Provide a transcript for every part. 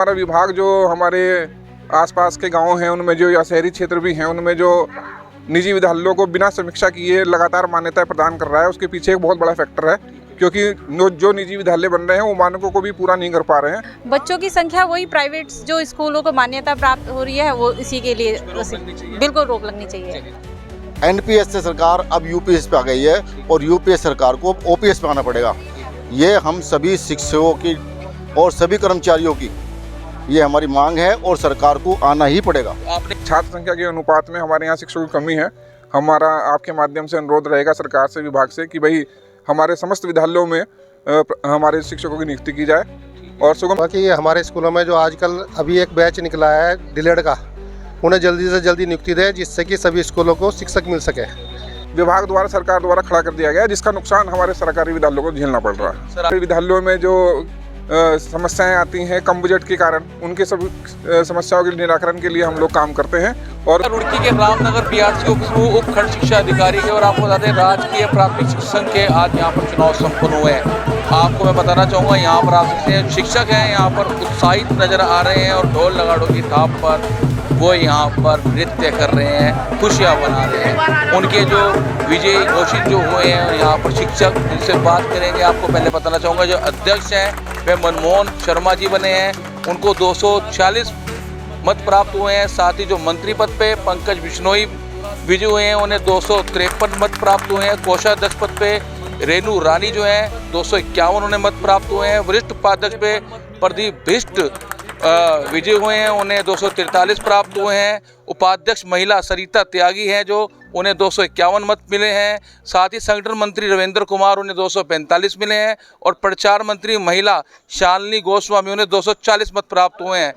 हमारा विभाग जो हमारे आसपास के गांव हैं उनमें जो या शहरी क्षेत्र भी हैं उनमें जो निजी विद्यालयों को बिना समीक्षा किए लगातार मान्यता प्रदान कर रहा है, उसके पीछे एक बहुत बड़ा फैक्टर है, क्योंकि जो निजी विद्यालय बन रहे हैं वो मानकों को भी पूरा नहीं कर पा रहे हैं। बच्चों की संख्या वही प्राइवेट जो स्कूलों को मान्यता प्राप्त हो रही है वो इसी के लिए बिल्कुल रोक लगनी चाहिए। एनपीएस से सरकार अब यूपीएस पे आ गई है और यूपीएस सरकार को ओपीएस पे आना पड़ेगा। ये हम सभी शिक्षकों की और सभी कर्मचारियों की ये हमारी मांग है और सरकार को आना ही पड़ेगा। आपने छात्र संख्या के अनुपात में हमारे यहाँ शिक्षकों की कमी है। हमारा आपके माध्यम से अनुरोध रहेगा सरकार से, विभाग से, कि भाई हमारे समस्त विद्यालयों में हमारे शिक्षकों की नियुक्ति की जाए और सुगम। बाकी हमारे स्कूलों में जो आजकल अभी एक बैच निकला है डिलेड का, उन्हें जल्दी से जल्दी नियुक्ति दें जिससे कि सभी स्कूलों को शिक्षक मिल सके। विभाग द्वारा, सरकार द्वारा खड़ा कर दिया गया है, जिसका नुकसान हमारे सरकारी विद्यालयों को झेलना पड़ रहा है। सरकारी विद्यालयों में जो समस्याएं आती हैं कम बजट के कारण, उनके सब समस्याओं के निराकरण के लिए हम लोग काम करते हैं। और रुड़की के रामनगर पीआरसी उप खंड शिक्षा अधिकारी के और आपको बता दें राजकीय प्राथमिक शिक्षक संघ के आज यहाँ पर चुनाव संपन्न हुए हैं। आपको मैं बताना चाहूँगा यहाँ पर आप सकते हैं शिक्षक हैं यहाँ पर उत्साहित नजर आ रहे हैं और ढोल नगाड़ों की थाप पर वो यहाँ पर नृत्य कर रहे हैं, खुशियाँ मना रहे हैं। उनके जो विजयी घोषित जो हुए हैं और यहाँ पर शिक्षक जिनसे बात करेंगे, आपको पहले बताना चाहूँगा जो अध्यक्ष हैं वे मनमोहन शर्मा जी बने हैं, उनको 246 मत प्राप्त हुए हैं। साथ ही जो मंत्री पद पे पंकज बिश्नोई विजय हुए हैं, उन्हें 253 मत प्राप्त हुए हैं। कोषाध्यक्ष पद पे रेणु रानी जो हैं 251 उन्हें मत प्राप्त हुए हैं। वरिष्ठ उपाध्यक्ष पे प्रदीप बिष्ट विजय हुए हैं, उन्हें 243 प्राप्त हुए हैं। उपाध्यक्ष महिला सरिता त्यागी हैं जो उन्हें 251 मत मिले हैं। साथ ही संगठन मंत्री रविंद्र कुमार उन्हें 245 मिले हैं और प्रचार मंत्री महिला शालिनी गोस्वामी उन्हें 240 मत प्राप्त हुए हैं।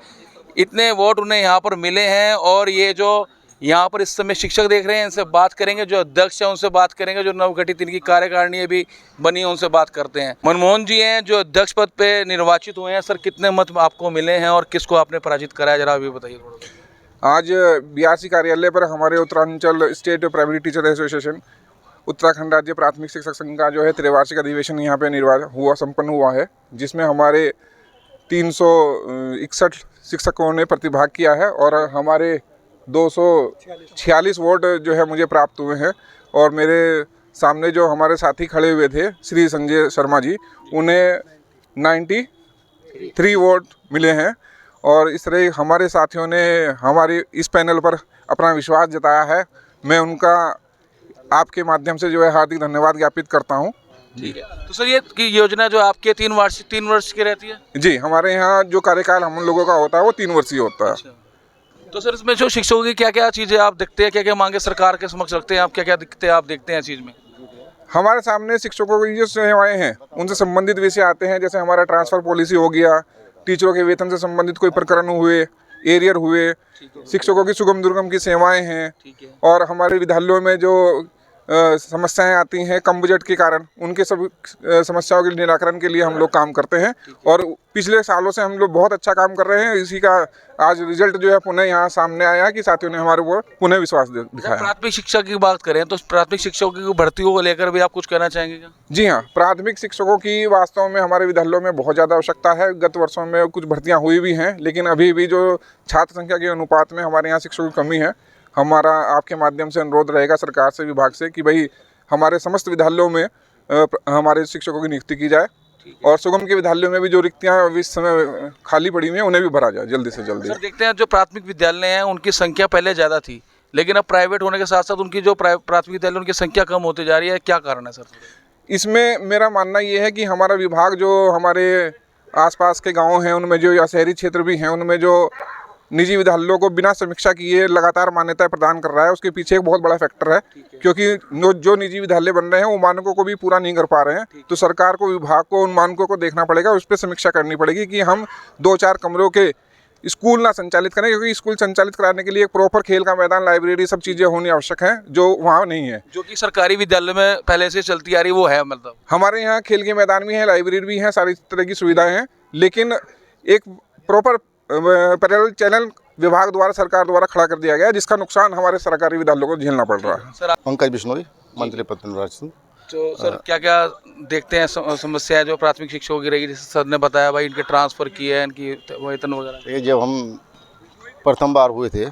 इतने वोट उन्हें यहाँ पर मिले हैं और ये जो यहाँ पर इस समय शिक्षक देख रहे हैं इनसे बात करेंगे, जो अध्यक्ष हैं उनसे बात करेंगे, जो नवगठित इनकी कार्यकारिणी अभी बनी है उनसे बात करते हैं। मनमोहन जी हैं जो अध्यक्ष पद पे निर्वाचित हुए हैं। सर, कितने मत आपको मिले हैं और किसको आपने पराजित कराया, जरा अभी बताइए थोड़ा। आज बीआरसी कार्यालय पर हमारे Uttaranchal state primary teacher association Uttarakhand राज्य प्राथमिक शिक्षक संघ का जो है त्रिवार्षिक अधिवेशन यहाँ पे संपन्न हुआ है, जिसमें हमारे 361 शिक्षकों ने प्रतिभाग किया है और हमारे 246 वोट जो है मुझे प्राप्त हुए हैं। और मेरे सामने जो हमारे साथी खड़े हुए थे श्री संजय शर्मा जी, उन्हें 93 वोट मिले हैं। और इस तरह हमारे साथियों ने हमारे इस पैनल पर अपना विश्वास जताया है। मैं उनका आपके माध्यम से जो है हार्दिक धन्यवाद ज्ञापित करता हूं। ठीक है, तो सर ये की योजना जो आपके 3 वर्ष की रहती है? जी, हमारे यहाँ जो कार्यकाल हम लोगों का होता है वो 3 वर्षीय होता है। अच्छा। तो सर इसमें जो शिक्षकों की क्या क्या चीज़ें आप देखते हैं, क्या क्या मांगे सरकार के समक्ष रखते हैं आप, क्या क्या दिखते हैं आप देखते हैं इस चीज़ में? हमारे सामने शिक्षकों की जो सेवाएं हैं उनसे संबंधित विषय आते हैं, जैसे हमारा ट्रांसफ़र पॉलिसी हो गया, टीचरों के वेतन से संबंधित कोई प्रकरण हुए, एरियर हुए, शिक्षकों की सुगम दुर्गम की सेवाएं हैं। और हमारे विद्यालयों में जो समस्याएं आती हैं कम बजट के कारण, उनके सब समस्याओं के निराकरण के लिए हम लोग काम करते हैं। और पिछले सालों से हम लोग बहुत अच्छा काम कर रहे हैं। इसी का आज रिजल्ट जो है पुनः यहाँ सामने आया कि साथियों ने हमारे ऊपर पुनः विश्वास दिखाया। प्राथमिक शिक्षा की बात करें तो प्राथमिक शिक्षकों की भर्तियों को लेकर भी आप कुछ कहना चाहेंगे क्या? जी हाँ, प्राथमिक शिक्षकों की वास्तव में हमारे विद्यालयों में बहुत ज़्यादा आवश्यकता है। गत वर्षों में कुछ भर्तियाँ हुई भी हैं, लेकिन अभी भी जो छात्र संख्या के अनुपात में हमारे यहाँ शिक्षकों की कमी है। हमारा आपके माध्यम से अनुरोध रहेगा सरकार से, विभाग से, कि भाई हमारे समस्त विद्यालयों में हमारे शिक्षकों की नियुक्ति की जाए और सुगम के विद्यालयों में भी जो रिक्तियाँ इस समय खाली पड़ी हुई हैं उन्हें भी भरा जाए जल्दी से जल्दी। सर देखते हैं जो प्राथमिक विद्यालय हैं उनकी संख्या पहले ज़्यादा थी, लेकिन अब प्राइवेट होने के साथ साथ उनकी जो प्राथमिक विद्यालय उनकी संख्या कम होती जा रही है, क्या कारण है सर? इसमें मेरा मानना ये है कि हमारा विभाग जो हमारे आसपास के गाँव हैं उनमें जो या शहरी क्षेत्र भी हैं उनमें जो निजी विद्यालयों को बिना समीक्षा किए लगातार मान्यता प्रदान कर रहा है, उसके पीछे एक बहुत बड़ा फैक्टर है, क्योंकि जो निजी विद्यालय बन रहे हैं वो मानकों को भी पूरा नहीं कर पा रहे हैं। तो सरकार को, विभाग को उन मानकों को देखना पड़ेगा, उस पर समीक्षा करनी पड़ेगी कि हम 2-4 कमरों के स्कूल ना संचालित करें, क्योंकि स्कूल संचालित कराने के लिए एक प्रॉपर खेल का मैदान, लाइब्रेरी, सब चीज़ें होनी आवश्यक हैं जो वहाँ नहीं है, जो कि सरकारी विद्यालय में पहले से चलती आ रही वो है। मतलब हमारे यहाँ खेल के मैदान भी हैं, लाइब्रेरी भी हैं, सारी तरह की सुविधाएँ हैं, लेकिन एक प्रॉपर पैरेलल चैनल विभाग द्वारा, सरकार द्वारा खड़ा कर दिया गया है, जिसका नुकसान हमारे सरकारी विद्यालयों को झेलना पड़ रहा है। पंकज बिश्नोई, मंत्री पद निर्वाचित। तो सर क्या क्या देखते हैं समस्याएं जो प्राथमिक शिक्षकों की रही, जैसे सर ने बताया भाई इनके ट्रांसफ़र किए हैं, इनकी वेतन वगैरह। ये जब हम प्रथम बार हुए थे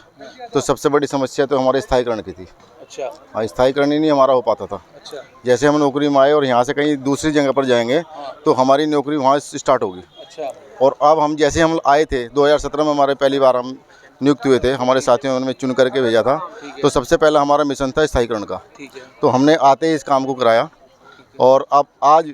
तो सबसे बड़ी समस्या तो हमारे स्थायीकरण की थी। अच्छा हाँ, स्थायीकरण ही नहीं हमारा हो पाता था। अच्छा जैसे हम नौकरी में आए और यहाँ से कहीं दूसरी जगह पर जाएंगे तो हमारी नौकरी वहाँ से स्टार्ट होगी। अच्छा और अब हम जैसे हम आए थे 2017 में हमारे पहली बार हम नियुक्त हुए थे, हमारे साथियों ने चुन करके भेजा था। तो सबसे पहला हमारा मिशन था स्थायीकरण का। ठीक है। तो हमने आते ही इस काम को कराया और अब आज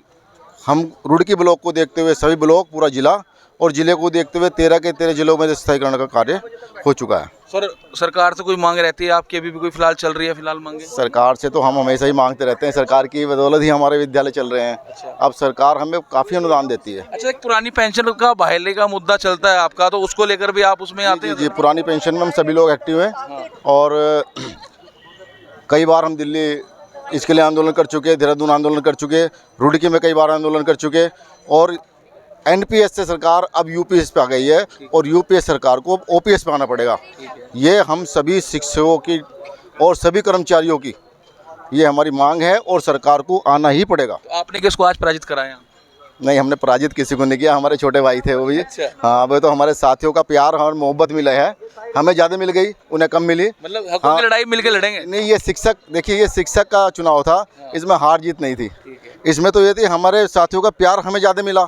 हम रुड़की ब्लॉक को देखते हुए सभी ब्लॉक, पूरा जिला और जिले को देखते हुए 13 के 13 जिलों में स्थायीकरण का कार्य हो चुका है। सर सरकार से कोई मांग रहती है आपकी, अभी भी कोई फिलहाल चल रही है फिलहाल मांगे? सरकार से तो हम हमेशा ही मांगते रहते हैं, सरकार की बदौलत ही हमारे विद्यालय चल रहे हैं। अच्छा। अब सरकार हमें काफ़ी अनुदान देती है। अच्छा, एक पुरानी पेंशन का बहाली का मुद्दा चलता है आपका, तो उसको लेकर भी आप उसमें आते हैं? जी, पुरानी पेंशन में हम सभी लोग एक्टिव हैं और कई बार हम दिल्ली इसके लिए आंदोलन कर चुके, देहरादून आंदोलन कर चुके, रुड़की में कई बार आंदोलन कर चुके और एनपीएस से सरकार अब यूपीएस पे आ गई है और यूपीएस सरकार को अब ओपीएस पे आना पड़ेगा। ये हम सभी शिक्षकों की और सभी कर्मचारियों की ये हमारी मांग है और सरकार को आना ही पड़ेगा। तो आपने किसको आज पराजित कराया? नहीं, हमने पराजित किसी को नहीं किया, हमारे छोटे भाई थे वो भी। अच्छा। हाँ, वो तो हमारे साथियों का प्यार और मोहब्बत मिला है, हमें ज़्यादा मिल गई, उन्हें कम मिली। मतलब हकों की लड़ाई मिलकर लड़ेंगे? नहीं, ये शिक्षक, देखिए ये शिक्षक का चुनाव था, इसमें हार जीत नहीं थी। इसमें तो ये थी हमारे साथियों का प्यार हमें ज़्यादा मिला,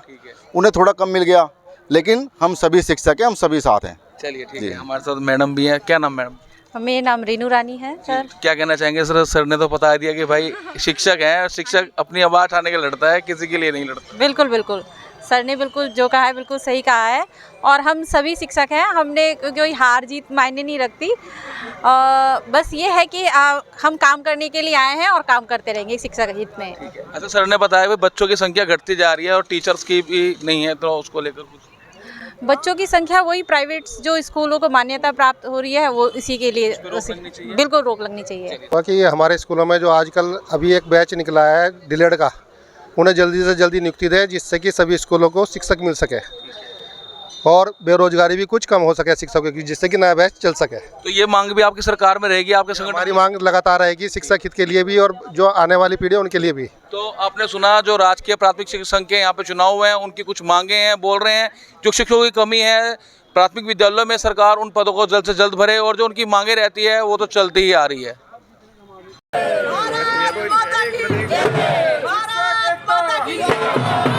उन्हें थोड़ा कम मिल गया, लेकिन हम सभी शिक्षक हैं, हम सभी साथ हैं। चलिए ठीक है। हमारे साथ मैडम भी हैं। क्या नाम मैडम? मेरा नाम रीनू रानी है सर। क्या कहना चाहेंगे सर? सर ने तो बता दिया कि भाई शिक्षक है, शिक्षक अपनी आवाज़ उठाने के लड़ता है, किसी के लिए नहीं लड़ता। बिल्कुल बिल्कुल, सर ने बिल्कुल जो कहा है बिल्कुल सही कहा है। और हम सभी शिक्षक हैं, हमने कोई हार जीत मायने नहीं रखती। बस ये है कि हम काम करने के लिए आए हैं और काम करते रहेंगे शिक्षक हित में। अच्छा, सर ने बताया भाई बच्चों की संख्या घटती जा रही है और टीचर्स की भी नहीं है, तो उसको लेकर कुछ? बच्चों की संख्या वही प्राइवेट जो स्कूलों को मान्यता प्राप्त हो रही है वो इसी के लिए बिल्कुल रोक लगनी चाहिए। बाकी हमारे स्कूलों में जो आजकल अभी एक बैच निकला है डिलेड का, उन्हें जल्दी से जल्दी नियुक्ति दे जिससे कि सभी स्कूलों को शिक्षक मिल सके और बेरोजगारी भी कुछ कम हो सके शिक्षकों की, जिससे कि नया बैच चल सके। तो ये मांग भी आपकी सरकार में रहेगी, आपके संगठन? हमारी मांग लगातार रहेगी शिक्षक हित के लिए भी और जो आने वाली पीढ़ी है उनके लिए भी। तो आपने सुना जो राजकीय प्राथमिक शिक्षक संघ के यहाँ पे चुनाव हुए हैं, उनकी कुछ मांगे हैं, बोल रहे हैं जो शिक्षकों की कमी है प्राथमिक विद्यालयों में, सरकार उन पदों को जल्द से जल्द भरे और जो उनकी मांगे रहती है वो तो चलती ही आ रही है। भारत माता की जय।